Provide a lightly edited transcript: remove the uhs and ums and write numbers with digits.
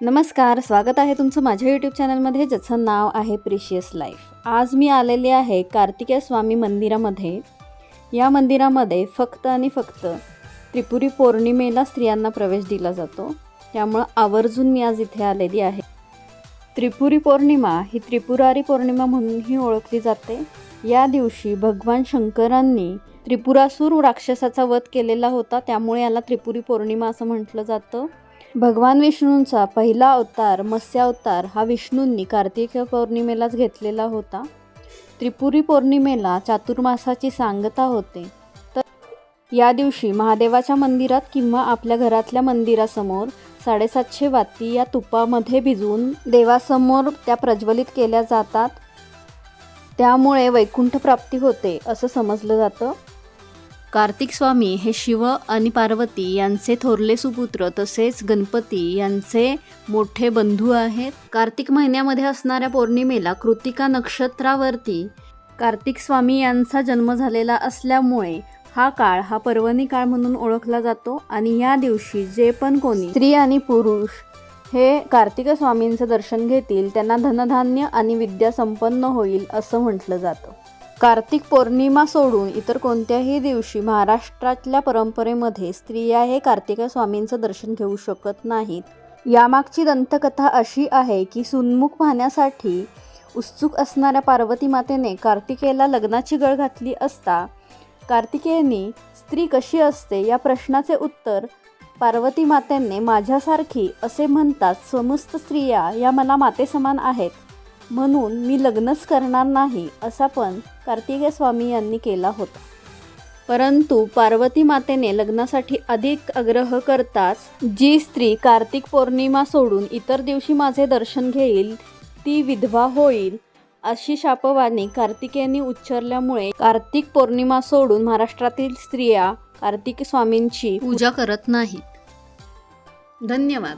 नमस्कार, स्वागत आहे तुमचं माझ्या यूट्यूब चॅनलमध्ये, ज्याचं नाव आहे प्रिशियस लाईफ। आज मी आलेले आहे कार्तिकेय स्वामी मंदिरामध्ये। या मंदिरामध्ये फक्त आणि फक्त त्रिपुरी पौर्णिमेला स्त्रियांना प्रवेश दिला जातो, त्यामुळे आवर्जून मी आज इथे आलेली आहे। त्रिपुरी पौर्णिमा ही त्रिपुरारी पौर्णिमा म्हणूनही ओळखली जाते। या दिवशी भगवान शंकरांनी त्रिपुरासूर राक्षसाचा वध केलेला होता, त्यामुळे याला त्रिपुरी पौर्णिमा असं म्हटलं जातं। भगवान विष्णूंचा पहिला अवतार मत्स्य अवतार हा विष्णूंनी कार्तिक पौर्णिमेलाच घेतलेला होता। त्रिपुरी पौर्णिमेला चातुर्मासाची सांगता होते, तर या दिवशी महादेवाच्या मंदिरात किंवा आपल्या घरातल्या मंदिरासमोर 750 वाती या तुपामध्ये भिजवून देवासमोर त्या प्रज्वलित केल्या जातात, त्यामुळे वैकुंठ प्राप्ती होते असं समजलं जातं। कार्तिक स्वामी हे शिव आणि पार्वती यांचे थोरले सुपुत्र तसेच गणपती यांचे मोठे बंधू आहेत। कार्तिक महिन्यामध्ये असणाऱ्या पौर्णिमेला कृतिका नक्षत्रावरती कार्तिक स्वामी यांचा जन्म झालेला असल्यामुळे हा काळ हा पर्वणी काळ म्हणून ओळखला जातो आणि या दिवशी जे पण कोणी स्त्री आणि पुरुष हे कार्तिक स्वामींचं दर्शन घेतील त्यांना धनधान्य आणि विद्या संपन्न होईल असं म्हटलं जातं। कार्तिक पौर्णिमा सोडून इतर कोणत्याही दिवशी महाराष्ट्रातल्या परंपरेमध्ये स्त्रिया हे कार्तिक स्वामींचं दर्शन घेऊ शकत नाहीत। यामागची दंतकथा अशी आहे की सुन्मुख पाहण्यासाठी उत्सुक असणाऱ्या पार्वती मातेने कार्तिकेयला लग्नाची गळ घातली असता कार्तिकेयनी स्त्री कशी असते या प्रश्नाचे उत्तर पार्वती मातेने माझ्यासारखी असे म्हणतात समस्त स्त्रिया या मला मातेसमान आहेत, म्हणून मी लग्नच करणार नाही असा पण कार्तिकेय स्वामी यांनी केला होता। परंतु पार्वती मातेने लग्नासाठी अधिक आग्रह करताच जी स्त्री कार्तिक पौर्णिमा सोडून इतर दिवशी माझे दर्शन घेईल ती विधवा होईल अशी शापवाणी कार्तिकेयांनी उच्चारल्यामुळे कार्तिक पौर्णिमा सोडून महाराष्ट्रातील स्त्रिया कार्तिक स्वामींची पूजा करत नाहीत। धन्यवाद।